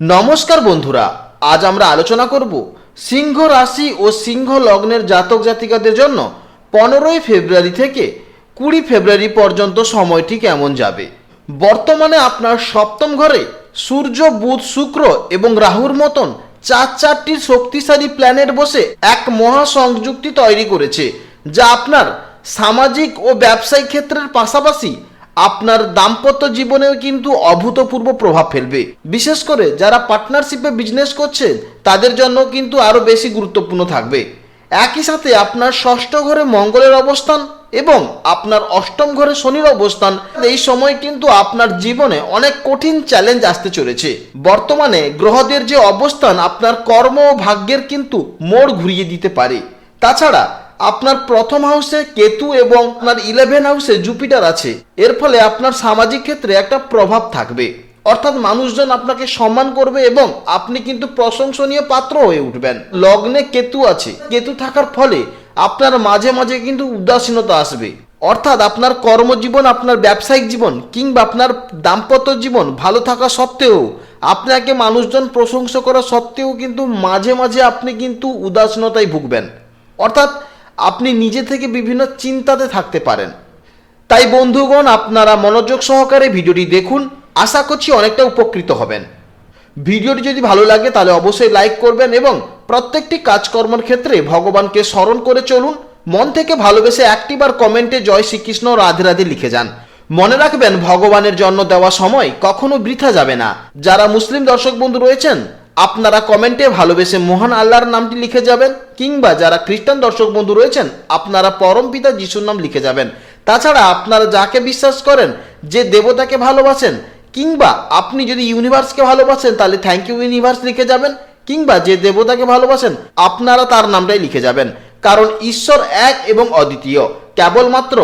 নমস্কার বন্ধুরা, আজ আমরা আলোচনা করব সিংহ রাশি ও সিংহ লগ্নের জাতক জাতিকাদের জন্য 15ই ফেব্রুয়ারি থেকে 20 ফেব্রুয়ারি পর্যন্ত সময়টি কেমন যাবে। বর্তমানে আপনার সপ্তম ঘরে সূর্য, বুধ, শুক্র এবং রাহুর মতন চারটি শক্তিশালী প্ল্যানেট বসে এক মহা সংযুক্তি তৈরি করেছে, যা আপনার সামাজিক ও ব্যবসায়িক ক্ষেত্রের পাশাপাশি আপনার দাম্পত্য জীবনেও কিন্তু অভূতপূর্ব প্রভাব ফেলবে। বিশেষ করে যারা পার্টনারশিপে বিজনেস করছেন তাদের জন্য কিন্তু আরও বেশি গুরুত্বপূর্ণ থাকবে। একই সাথে আপনার ষষ্ঠ ঘরে মঙ্গলের অবস্থান এবং আপনার অষ্টম ঘরে শনির অবস্থান, এই সময় কিন্তু আপনার জীবনে অনেক কঠিন চ্যালেঞ্জ আসতে চলেছে। বর্তমানে গ্রহদের যে অবস্থান আপনার কর্ম ও ভাগ্যের কিন্তু মোড় ঘুরিয়ে দিতে পারে। তাছাড়া আপনার প্রথম হাউসে কেতু এবং আপনার 11 হাউসে জুপিটার আছে। এর ফলে আপনার সামাজিক ক্ষেত্রে একটা প্রভাব থাকবে, অর্থাৎ মানুষজন আপনাকে সম্মান করবে এবং আপনি কিন্তু প্রশংসনীয় পাত্র হয়ে উঠবেন। লগ্নে কেতু আছে, কেতু থাকার ফলে আপনার মাঝে মাঝে কিন্তু উদাসীনতা আসবে, অর্থাৎ আপনার কর্মজীবন, আপনার ব্যবসায়িক জীবন কিংবা আপনার দাম্পত্য জীবন ভালো থাকা সত্ত্বেও, আপনাকে মানুষজন প্রশংসা করা সত্ত্বেও কিন্তু মাঝে মাঝে আপনি কিন্তু উদাসীনতায় ভুগবেন, অর্থাৎ আপনি নিজে থেকে বিভিন্ন চিন্তাতে থাকতে পারেন। তাই বন্ধুগণ, আপনারা মনোযোগ সহকারে ভিডিওটি দেখুন, আশা করছি অনেকটা উপকৃত হবেন। ভিডিওটি যদি ভালো লাগে তাহলে অবশ্যই লাইক করবেন এবং প্রত্যেকটি কাজকর্মের ক্ষেত্রে ভগবানকে স্মরণ করে চলুন। মন থেকে ভালোবেসে একটিবার কমেন্টে জয় শ্রীকৃষ্ণ, রাধে রাধে লিখে যান। মনে রাখবেন, ভগবানের জন্য দেওয়া সময় কখনো বৃথা যাবে না। যারা মুসলিম দর্শক বন্ধু রয়েছেন, আপনারা কমেন্টে ভালোবেসে মহান আল্লাহর নামটি লিখে যাবেন, কিংবা যারা খ্রিস্টান দর্শক বন্ধু রয়েছেন আপনারা পরম পিতা যিশুর নাম লিখে যাবেন। তাছাড়া আপনারা যাকে বিশ্বাস করেন, যে দেবতাকে ভালোবাসেন, কিংবা আপনি যদি ইউনিভার্সকে ভালোবাসেন তাহলে থ্যাংক ইউ ইউনিভার্স লিখে যাবেন, কিংবা যে দেবতাকে ভালোবাসেন আপনারা তার নামটাই লিখে যাবেন। কারণ ঈশ্বর এক এবং অদ্বিতীয়, কেবলমাত্র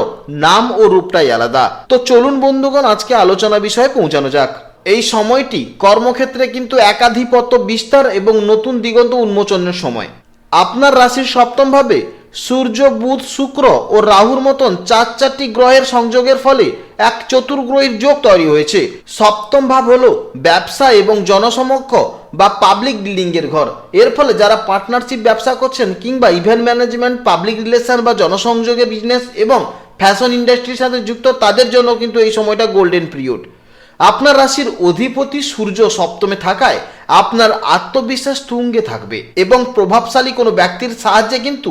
নাম ও রূপটাই আলাদা। তো চলুন বন্ধুগণ, আজকে আলোচনা বিষয়ে পৌঁছানো যাক। এই সময়টি কর্মক্ষেত্রে কিন্তু একাধিপত্য বিস্তার এবং নতুন দিগন্ত উন্মোচনের সময়। আপনার রাশির সপ্তম ভাবে সূর্য, বুধ, শুক্র ও রাহুর মতন চারটি গ্রহের সংযোগের ফলে এক চতুর্গ্রহীর যোগ তৈরি হয়েছে। সপ্তম ভাব হলো ব্যবসা এবং জনসমক্ষ বা পাবলিক ডিলিংয়ের ঘর। এর ফলে যারা পার্টনারশিপ ব্যবসা করছেন কিংবা ইভেন্ট ম্যানেজমেন্ট, পাবলিক রিলেশন বা জনসংযোগের বিজনেস এবং ফ্যাশন ইন্ডাস্ট্রির সাথে যুক্ত, তাদের জন্য কিন্তু এই সময়টা গোল্ডেন পিরিয়ড। আপনার রাশির অধিপতি সূর্য সপ্তমে থাকায় আপনার আত্মবিশ্বাস তুঙ্গে থাকবে এবং প্রভাবশালী কোনো ব্যক্তির সাহায্যে কিন্তু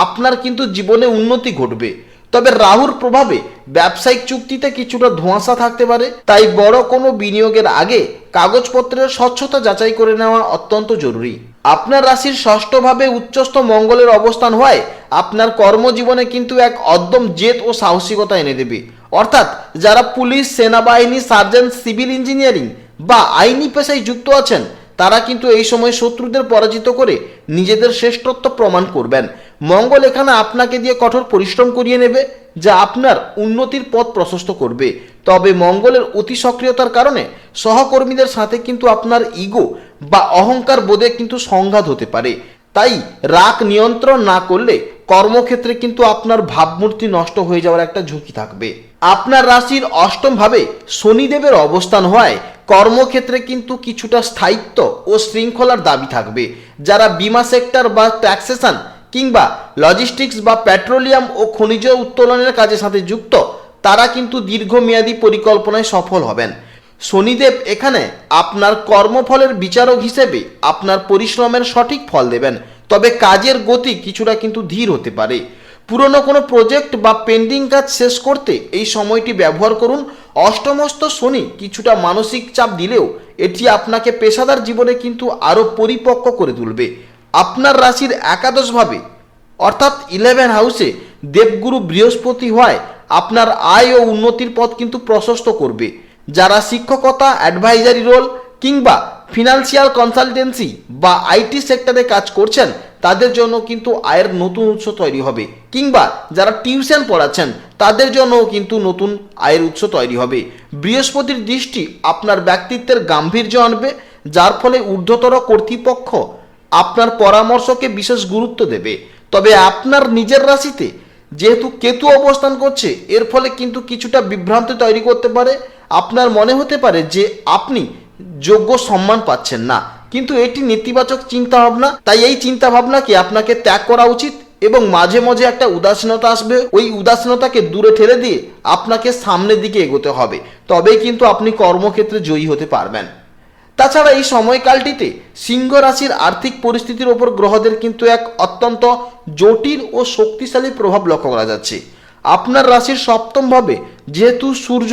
আপনার কিন্তু জীবনে উন্নতি ঘটবে। তবে রাহুর প্রভাবে ব্যবসায়িক চুক্তিতে কিছুটা ধোঁয়াশা থাকতে পারে। তাই বড় কোনো বিনিয়োগের আগে কাগজপত্রের স্বচ্ছতা যাচাই করে নেওয়া অত্যন্ত জরুরি। আপনার রাশির ষষ্ঠভাবে উচ্চস্থ মঙ্গলের অবস্থান হওয়ায় আপনার কর্মজীবনে কিন্তু এক অদ্যম জেদ ও সাহসিকতা এনে দেবে। অর্থাৎ যারা পুলিশ, সেনাবাহিনী, সার্জন, সিভিল ইঞ্জিনিয়ারিং বা আইনি পেশায় যুক্ত আছেন, তারা কিন্তু এই সময় শত্রুদের পরাজিত করে নিজেদের শ্রেষ্ঠত্ব প্রমাণ করবেন। মঙ্গল এখানে আপনাকে দিয়ে কঠোর পরিশ্রম করিয়ে নেবে, যা আপনার উন্নতির পথ প্রশস্ত করবে। তবে মঙ্গলের অতি সক্রিয়তার কারণে সহকর্মীদের সাথে কিন্তু আপনার ইগো বা অহংকার বোধে কিন্তু সংঘাত হতে পারে। তাই রাগ নিয়ন্ত্রণ না করলে কর্মক্ষেত্রে কিন্তু আপনার ভাবমূর্তি নষ্ট হয়ে যাওয়ার একটা ঝুঁকি থাকবে। আপনার রাশির অষ্টম ভাবে শনিদেবের অবস্থান হওয়ায় কর্মক্ষেত্রে কিন্তু কিছুটা স্থায়িত্ব ও শৃঙ্খলার দাবি থাকবে। যারা বিমা সেক্টর বা ট্যাক্সেশন কিংবা লজিস্টিক্স বা পেট্রোলিয়াম ও খনিজ উত্তোলনের কাজের সাথে যুক্ত, তারা কিন্তু দীর্ঘমেয়াদী পরিকল্পনায় সফল হবেন। শনিদেব এখানে আপনার কর্মফলের বিচারক হিসেবে আপনার পরিশ্রমের সঠিক ফল দেবেন। তবে কাজের গতি কিছুটা কিন্তু ধীর হতে পারে। পুরনো কোনো প্রজেক্ট বা পেন্ডিং কাজ শেষ করতে এই সময়টি ব্যবহার করুন। অষ্টমস্ত শনি কিছুটা মানসিক চাপ দিলেও এটি আপনাকে পেশাদার জীবনে কিন্তু আরও পরিপক্ক করে তুলবে। আপনার রাশির একাদশভাবে অর্থাৎ 11 হাউসে দেবগুরু বৃহস্পতি হওয়ায় আপনার আয় ও উন্নতির পথ কিন্তু প্রশস্ত করবে। যারা শিক্ষকতা, অ্যাডভাইজারি রোল কিংবা ফিনান্সিয়াল কনসালটেন্সি বা আইটি সেক্টরে কাজ করছেন, তাদের জন্য কিন্তু আয়ের নতুন উৎস তৈরি হবে। কিংবা যারা টিউশন পড়াচ্ছেন, তাদের জন্যও কিন্তু নতুন আয়ের উৎস তৈরি হবে। বৃহস্পতির দৃষ্টি আপনার ব্যক্তিত্বের গাম্ভীর্য আনবে, যার ফলে ঊর্ধ্বতর কর্তৃপক্ষ আপনার পরামর্শকে বিশেষ গুরুত্ব দেবে। তবে আপনার নিজের রাশিতে যেহেতু কেতু অবস্থান করছে, এর ফলে কিন্তু কিছুটা বিভ্রান্তি তৈরি করতে পারে। আপনার মনে হতে পারে যে আপনি যোগ্য সম্মান পাচ্ছেন না, কিন্তু এটি নেতিবাচক চিন্তা ভাবনা। তাই এই চিন্তা ভাবনাকে আপনাকে ত্যাগ করা উচিত এবং মাঝে মাঝে একটা উদাসীনতা আসবে, ওই উদাসীনতাকে দূরে ঠেলে দিয়ে আপনাকে সামনের দিকে এগোতে হবে, তবেই কিন্তু আপনি কর্মক্ষেত্রে জয়ী হতে পারবেন। তাছাড়া এই সময়কালটিতে সিংহ রাশির আর্থিক পরিস্থিতির ওপর গ্রহদের কিন্তু এক অত্যন্ত জটিল ও শক্তিশালী প্রভাব লক্ষ্য করা যাচ্ছে। আপনার রাশির সপ্তম ভাবে যেহেতু সূর্য,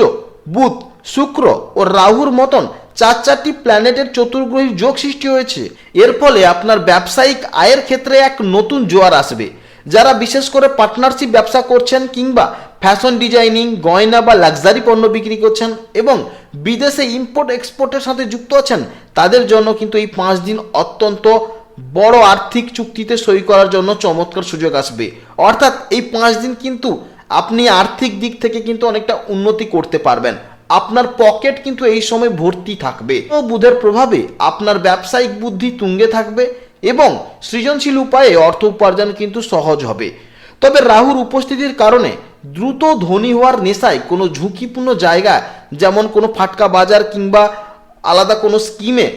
বুধ, শুক্র ও রাহুর মতন চারটি প্ল্যানেটের চতুর্গ্রহী যোগ সৃষ্টি হয়েছে, এর ফলে আপনার ব্যবসায়িক আয়ের ক্ষেত্রে এক নতুন জোয়ার আসবে। যারা বিশেষ করে পার্টনারশিপ ব্যবসা করছেন কিংবা ফ্যাশন ডিজাইনিং, গয়না বা লাক্সারি পণ্য বিক্রি করছেন এবং বিদেশে ইম্পোর্ট এক্সপোর্টের সাথে যুক্ত আছেন, তাদের জন্য কিন্তু এই 5 দিন অত্যন্ত বড় আর্থিক চুক্তিতে সই করার জন্য চমৎকার সুযোগ আসবে। অর্থাৎ এই 5 দিন কিন্তু আপনি আর্থিক দিক থেকে কিন্তু অনেকটা উন্নতি করতে পারবেন। আপনার পকেট কিন্তু এই সময় ভর্তি থাকবে। ও বুধের প্রভাবে আপনার ব্যবসায়িক বুদ্ধি তুঙ্গে থাকবে এবং সৃজনশীল উপায়ে অর্থ উপার্জন কিন্তু সহজ হবে। তবে রাহুর উপস্থিতির কারণে দ্রুত ধনী হওয়ার নেশায় কোনো ঝুঁকিপূর্ণ জায়গা যেমন কোনো ফাটকা বাজার কিংবা আলাদা কোনো স্কিমে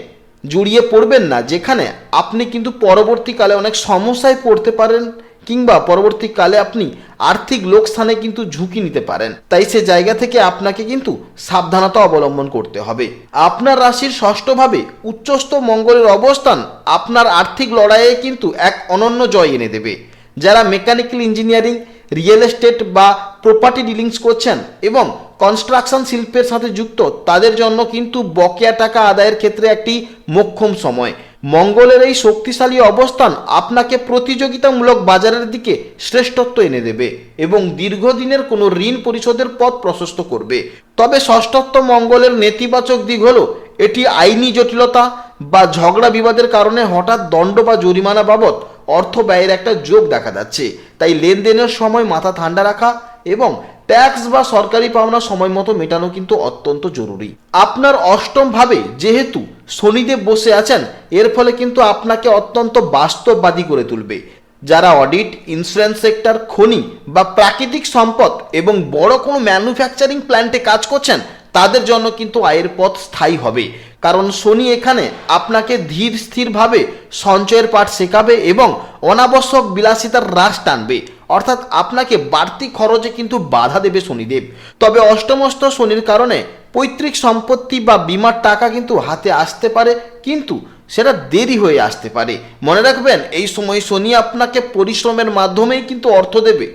জড়িয়ে পড়বেন না, যেখানে আপনি কিন্তু পরবর্তীকালে অনেক সমস্যায় পড়তে পারেন কিংবা পরবর্তীকালে আপনি আর্থিক লোকসানে কিন্তু ঝুঁকি নিতে পারেন। তাই সে জায়গা থেকে আপনাকে কিন্তু সাবধানতা অবলম্বন করতে হবে। আপনার রাশির ষষ্ঠভাবে উচ্চস্থ মঙ্গলের অবস্থান আপনার আর্থিক লড়াইয়ে কিন্তু এক অনন্য জয় এনে দেবে। যারা মেকানিক্যাল ইঞ্জিনিয়ারিং, রিয়েল এস্টেট বা প্রপার্টি ডিলিংস করছেন এবং কনস্ট্রাকশন শিল্পের সাথে যুক্ত, তাদের জন্য কিন্তু বকেয়া টাকা আদায়ের ক্ষেত্রে একটি মোক্ষম সময়। মঙ্গলের এই শক্তিশালী অবস্থান আপনাকে প্রতিযোগিতামূলক বাজারের দিকে শ্রেষ্ঠত্ব এনে দেবে এবং দীর্ঘদিনের কোনো ঋণ পরিশোধের পথ প্রশস্ত করবে। তবে ষষ্ঠত্ব মঙ্গলের নেতিবাচক দিক হলো এটি আইনি জটিলতা বা ঝগড়া বিবাদের কারণে হঠাৎ দণ্ড বা জরিমানা বাবদ অর্থ ব্যয়ের একটা যোগ দেখা যাচ্ছে। তাই লেনদেনের সময় মাথা ঠান্ডা রাখা এবং ট্যাক্স বা সরকারি পাওনা সময় মতো মেটানো কিন্তু অত্যন্ত জরুরি। আপনার অষ্টম ভাবে যেহেতু শনিদেব বসে আছেন, এর ফলে কিন্তু আপনাকে অত্যন্ত বাস্তববাদী করে তুলবে। যারা অডিট, ইন্স্যুরেন্স সেক্টর, খনি বা প্রাকৃতিক সম্পদ এবং বড় কোনো ম্যানুফ্যাকচারিং প্ল্যান্টে কাজ করছেন, তাদের জন্য কিন্তু আয়ের পথ স্থায়ী হবে। কারণ শনি এখানে আপনাকে ধীর স্থিরভাবে সঞ্চয়ের পাঠ শেখাবে এবং অনাবশ্যক বিলাসিতার হ্রাস টানবে। অর্থাৎ আপনাকে বাড়তি খরচে কিন্তু বাধা দেবে শনিদেব। তবে অষ্টমস্ত শনির কারণে পৈতৃক সম্পত্তি বা বীমার টাকা কিন্তু হাতে আসতে পারে, কিন্তু সেটা দেরি হয়ে আসতে পারে। মনে রাখবেন, এই সময় শনি আপনাকে পরিশ্রমের মাধ্যমেই কিন্তু অর্থ দেবে।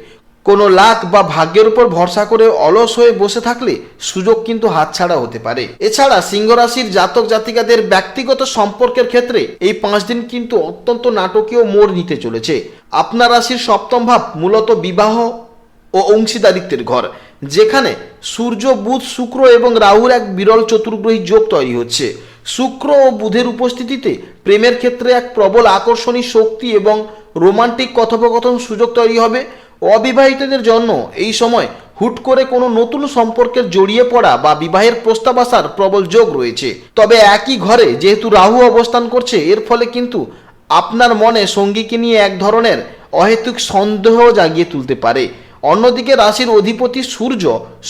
কোনো লাক বা ভাগ্যের উপর ভরসা করে অলস হয়ে বসে থাকলে সুযোগ কিন্তু হাতছাড়া হতে পারে। এছাড়া সিংহ রাশির জাতক জাতিকাদের ব্যক্তিগত সম্পর্কের ক্ষেত্রে এই 5 দিন কিন্তু অত্যন্ত নাটকীয় মোড় নিতে চলেছে। আপনার রাশির সপ্তম ভাব মূলত বিবাহ ও অংশীদারিত্বের ঘর, যেখানে সূর্য, বুধ, শুক্র এবং রাহুর এক বিরল চতুর্গ্রহী যোগ তৈরি হচ্ছে। শুক্র ও বুধের উপস্থিতিতে প্রেমের ক্ষেত্রে এক প্রবল আকর্ষণী শক্তি এবং রোমান্টিক কথোপকথন সুযোগ তৈরি হবে। অবিবাহিতদের জন্য এই সময় হুট করে কোনো নতুন সম্পর্কে জড়িয়ে পড়া বা বিবাহের প্রস্তাব আসার প্রবল যোগ রয়েছে। তবে একই ঘরে যেহেতু রাহু অবস্থান করছে, এর ফলে কিন্তু আপনার মনে সঙ্গীকে নিয়ে এক ধরনের অহেতুক সন্দেহ জাগিয়ে তুলতে পারে। অন্যদিকে রাশির অধিপতি সূর্য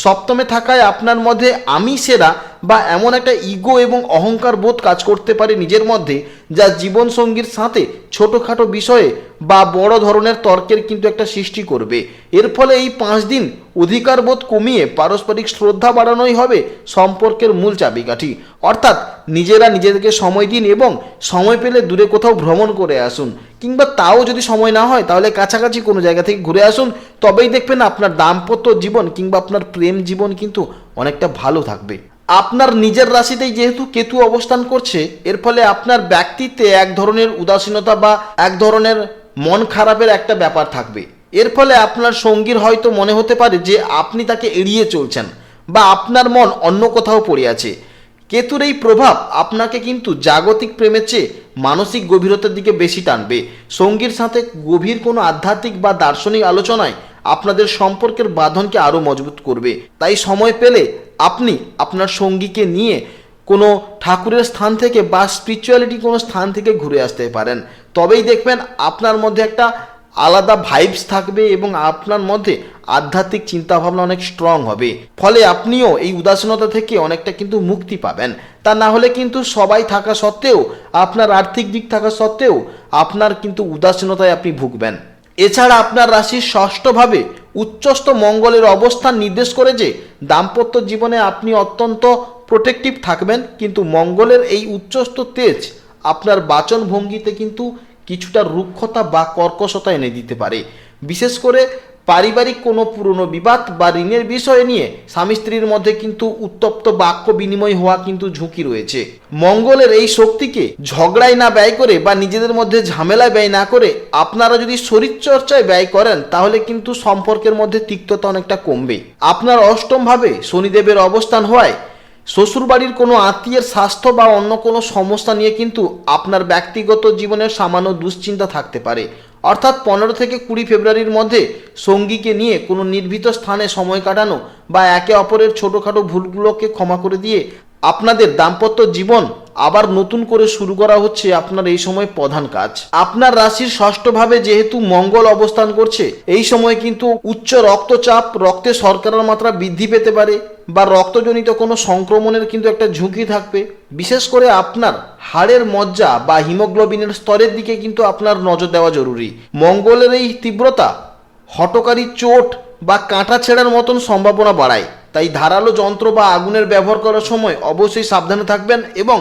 সপ্তমে থাকায় আপনার মধ্যে আমি সেরা বা এমন একটা ইগো এবং অহংকার বোধ কাজ করতে পারে নিজের মধ্যে, যা জীবনসঙ্গীর সাথে ছোটোখাটো বিষয়ে বা বড় ধরনের তর্কের কিন্তু একটা সৃষ্টি করবে। এর ফলে এই 5 দিন অধিকার বোধ কমিয়ে পারস্পরিক শ্রদ্ধা বাড়ানোই হবে সম্পর্কের মূল চাবিকাঠি। অর্থাৎ নিজেরা নিজেদেরকে সময় দিন এবং সময় পেলে দূরে কোথাও ভ্রমণ করে আসুন, কিংবা তাও যদি সময় না হয় তাহলে কাছাকাছি কোনো জায়গা থেকে ঘুরে আসুন। তবেই দেখবেন আপনার দাম্পত্য জীবন কিংবা আপনার প্রেম জীবন কিন্তু অনেকটা ভালো থাকবে। আপনার নিজের রাশিতেই যেহেতু কেতু অবস্থান করছে, এর ফলে আপনার ব্যক্তিত্বে এক ধরনের উদাসীনতা বা এক ধরনের মন খারাপের একটা ব্যাপার থাকবে। এর ফলে আপনার সঙ্গীর হয়তো মনে হতে পারে যে আপনি তাকে এড়িয়ে চলছেন বা আপনার মন অন্য কোথাও পড়ে আছে। কেতুর এই প্রভাব আপনাকে কিন্তু জাগতিক প্রেমের চেয়ে মানসিক গভীরতার দিকে বেশি টানবে। সঙ্গীর সাথে গভীর কোনো আধ্যাত্মিক বা দার্শনিক আলোচনায় আপনাদের সম্পর্কের বাঁধনকে আরও মজবুত করবে। তাই সময় পেলে আপনি আপনার সঙ্গীকে নিয়ে কোনো ঠাকুরের স্থান থেকে বা স্পিরিচুয়ালিটি কোনো স্থান থেকে ঘুরে আসতে পারেন। তবেই দেখবেন আপনার মধ্যে একটা আলাদা ভাইবস থাকবে এবং আপনার মধ্যে আধ্যাত্মিক চিন্তাভাবনা অনেক স্ট্রং হবে। ফলে আপনিও এই উদাসীনতা থেকে অনেকটা কিন্তু মুক্তি পাবেন। তা না হলে কিন্তু সবাই থাকা সত্ত্বেও, আপনার আর্থিক দিক থাকা সত্ত্বেও আপনার কিন্তু উদাসীনতায় আপনি ভুগবেন। এছাড়া আপনার রাশির ষষ্ঠভাবে উচ্চস্থ মঙ্গলের অবস্থান নির্দেশ করে যে দাম্পত্য জীবনে আপনি অত্যন্ত প্রোটেক্টিভ থাকবেন, কিন্তু মঙ্গলের এই উচ্চস্থ তেজ আপনার বাচন ভঙ্গিতে কিন্তু কিছুটা রুক্ষতা বা কর্কশতা এনে দিতে পারে। বিশেষ করে পারিবারিক কোনো পুরনো বিবাদ বা ঋণের বিষয় নিয়ে স্বামী স্ত্রীর মধ্যে কিন্তু উত্তপ্ত বাক্য বিনিময় হওয়া কিন্তু ঝুঁকি রয়েছে। মঙ্গলের এই শক্তিকে ঝগড়ায় না ব্যয় করে বা নিজেদের মধ্যে ঝামেলায় ব্যয় না করে আপনারা যদি শরীরচর্চায় ব্যয় করেন তাহলে কিন্তু সম্পর্কের মধ্যে তিক্ততা অনেকটা কমবে। আপনার অষ্টমভাবে শনিদেবের অবস্থান হওয়ায় শ্বশুরবাড়ির কোনো আত্মীয়ের স্বাস্থ্য বা অন্য কোনো সমস্যা নিয়ে কিন্তু আপনার ব্যক্তিগত জীবনের সামান্য দুশ্চিন্তা থাকতে পারে। অর্থাৎ 15 থেকে 20 ফেব্রুয়ারির মধ্যে সঙ্গীকে নিয়ে কোনো নির্ভীত স্থানে সময় কাটানো বা একে অপরের ছোটোখাটো ভুলগুলোকে ক্ষমা করে দিয়ে আপনাদের দাম্পত্য জীবন আবার নতুন করে শুরু করা হচ্ছে আপনার এই সময় প্রধান কাজ। আপনার রাশির ষষ্ঠভাবে যেহেতু মঙ্গল অবস্থান করছে, এই সময় কিন্তু উচ্চ রক্তচাপ, রক্তে শর্করার মাত্রা বৃদ্ধি পেতে পারে বা রক্তজনিত কোনো সংক্রমণের কিন্তু একটা ঝুঁকি থাকবে। বিশেষ করে আপনার হাড়ের মজ্জা বা হিমোগ্লোবিনের স্তরের দিকে কিন্তু আপনার নজর দেওয়া জরুরি। মঙ্গলের এই তীব্রতা হঠকারী চোট বা কাঁটা ছেঁড়ার মতন সম্ভাবনা বাড়ায়, তাই ধারালো যন্ত্র বা আগুনের ব্যবহার করার সময় অবশ্যই সাবধানে থাকবেন এবং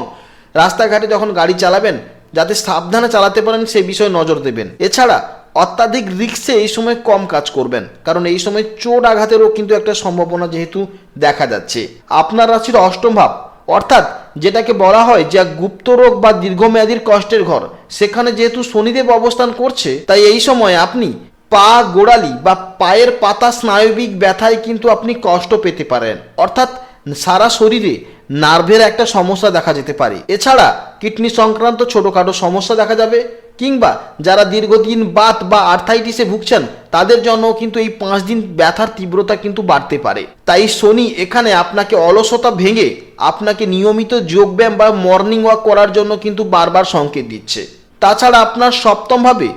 রাস্তাঘাটে যখন গাড়ি চালাবেন যাতে সাবধানে চালাতে পারেন সেই বিষয়ে নজর দেবেন। এছাড়া অত্যাধিক রিস্কে এই সময় কম কাজ করবেন, কারণ এই সময় চোট আঘাতেরও কিন্তু একটা সম্ভাবনা যেহেতু দেখা যাচ্ছে। আপনার রাশির অষ্টম ভাব অর্থাৎ যেটাকে বলা হয় যে গুপ্ত রোগ বা দীর্ঘমেয়াদীর কষ্টের ঘর, সেখানে যেহেতু শনিদেব অবস্থান করছে, তাই এই সময় আপনি পা গোড়ালি বা পায়ের পাতা স্নায়বিক ব্যথায় কিন্তু আপনি কষ্ট পেতে পারেন, অর্থাৎ সারা শরীরে নার্ভের একটা সমস্যা দেখা যেতে পারে। এছাড়া কিডনি সংক্রান্ত ছোটোখাটো সমস্যা দেখা যাবে, কিংবা যারা দীর্ঘদিন বাত বা আর্থাইটিসে ভুগছেন তাদের জন্য কিন্তু এই 5 দিন ব্যথার তীব্রতা কিন্তু বাড়তে পারে। তাই শনি এখানে আপনাকে অলসতা ভেঙে আপনাকে নিয়মিত যোগব্যায়াম বা মর্নিং ওয়াক করার জন্য কিন্তু বারবার সংকেত দিচ্ছে। তাছাড়া আপনার সপ্তমভাবে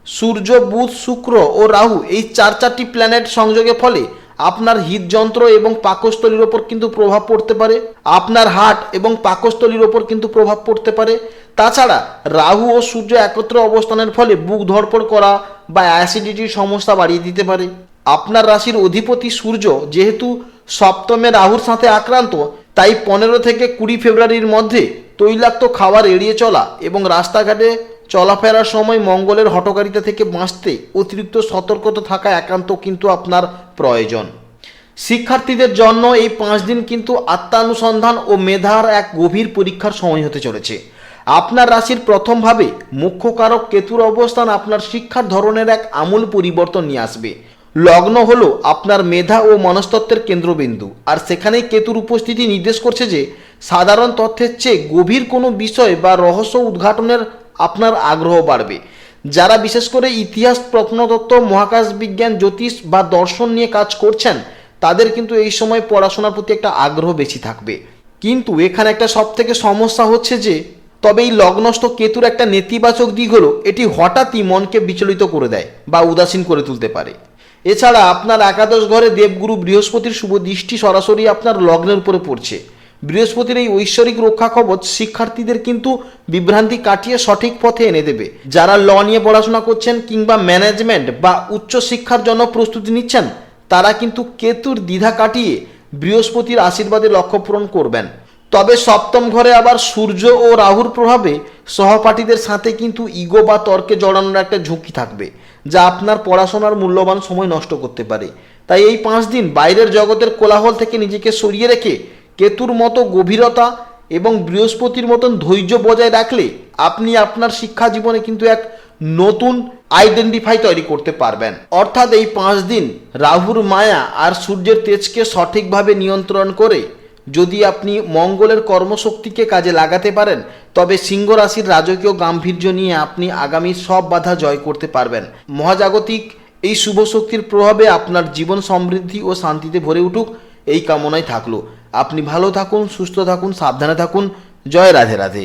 সূর্য, বুধ, শুক্র ও রাহু এই চারটি প্ল্যানেট সংযোগের ফলে আপনার হৃদযন্ত্র এবং পাকস্থলীর ওপর কিন্তু প্রভাব পড়তে পারে, আপনার হার্ট এবং পাকস্থলীর ওপর কিন্তু প্রভাব পড়তে পারে। তাছাড়া রাহু ও সূর্য একত্র অবস্থানের ফলে বুক ধড়ফড় করা বা অ্যাসিডিটির সমস্যা বাড়িয়ে দিতে পারে। আপনার রাশির অধিপতি সূর্য যেহেতু সপ্তমে রাহুর সাথে আক্রান্ত, তাই 15 থেকে 20 ফেব্রুয়ারির মধ্যে তৈলাক্ত খাবার এড়িয়ে চলা এবং রাস্তাঘাটে চলাফেরার সময় মঙ্গলের হঠকারিতা থেকে বাঁচতে অতিরিক্ত সতর্কতা থাকা একান্ত কিন্তু আপনার প্রয়োজন। শিক্ষার্থীদের জন্য এই 5 দিন কিন্তু আত্মানুসন্ধান ও মেধার এক গভীর পরীক্ষার সময় হতে চলেছে। আপনার রাশির প্রথমভাবে মুখ্য কারক কেতুর অবস্থান আপনার শিক্ষার ধরনের এক আমূল পরিবর্তন নিয়ে আসবে। লগ্ন হলো আপনার মেধা ও মনস্তত্ত্বের কেন্দ্রবিন্দু, আর সেখানেই কেতুর উপস্থিতি নির্দেশ করছে যে সাধারণ তথ্যের চেয়ে গভীর কোনো বিষয় বা রহস্য উদ্ঘাটনের আপনার আগ্রহ বাড়বে। যারা বিশেষ করে ইতিহাস, প্রত্নতত্ত্ব, মহাকাশ বিজ্ঞান, জ্যোতিষ বা দর্শন নিয়ে কাজ করছেন তাদের কিন্তু এই সময় পড়াশোনার প্রতি একটা আগ্রহ বেশি থাকবে। কিন্তু এখানে একটা সবথেকে সমস্যা হচ্ছে যে তবে এই লগ্নস্থ কেতুর একটা নেতিবাচক দিক হলো এটি হঠাৎই মনকে বিচলিত করে দেয় বা উদাসীন করে তুলতে পারে। এছাড়া আপনার একাদশ ঘরে দেবগুরু বৃহস্পতির শুভ দৃষ্টি সরাসরি আপনার লগ্নের উপরে পড়ছে। বৃহস্পতির এই ঐশ্বরিক রক্ষা কবচ শিক্ষার্থীদের কিন্তু বিভ্রান্তি কাটিয়ে সঠিক পথে এনে দেবে। যারা ল নিয়ে পড়াশোনা করছেন কিংবা ম্যানেজমেন্ট বা উচ্চ শিক্ষার জন্য প্রস্তুতি নিচ্ছেন তারা কিন্তু কেতুর দ্বিধা কাটিয়ে বৃহস্পতির আশীর্বাদে লক্ষ্য পূরণ করবেন। তবে সপ্তম ঘরে আবার সূর্য ও রাহুর প্রভাবে সহপাঠীদের সাথে কিন্তু ইগো বা তর্কে জড়ানোর একটা ঝুঁকি থাকবে, যা আপনার পড়াশোনার মূল্যবান সময় নষ্ট করতে পারে। তাই এই 5 দিন বাইরের জগতের কোলাহল থেকে নিজেকে সরিয়ে রেখে কেতুর মতো গভীরতা এবং বৃহস্পতির মতন ধৈর্য বজায় রাখলে আপনি আপনার শিক্ষা জীবনে কিন্তু এক নতুন আইডেন্টিফাই তৈরি করতে পারবেন। অর্থাৎ এই 5 দিন রাহুর মায়া আর সূর্যের তেজকে সঠিকভাবে নিয়ন্ত্রণ করে যদি আপনি মঙ্গলের কর্মশক্তিকে কাজে লাগাতে পারেন তবে সিংহ রাশির রাজকীয় গাম্ভীর্য নিয়ে আপনি আগামী সব বাধা জয় করতে পারবেন। মহাজাগতিক এই শুভ শক্তির প্রভাবে আপনার জীবন সমৃদ্ধি ও শান্তিতে ভরে উঠুক এই কামনাই থাকলো। আপনি ভালো থাকুন, সুস্থ থাকুন, সাবধানে থাকুন। জয় রাধে রাধে।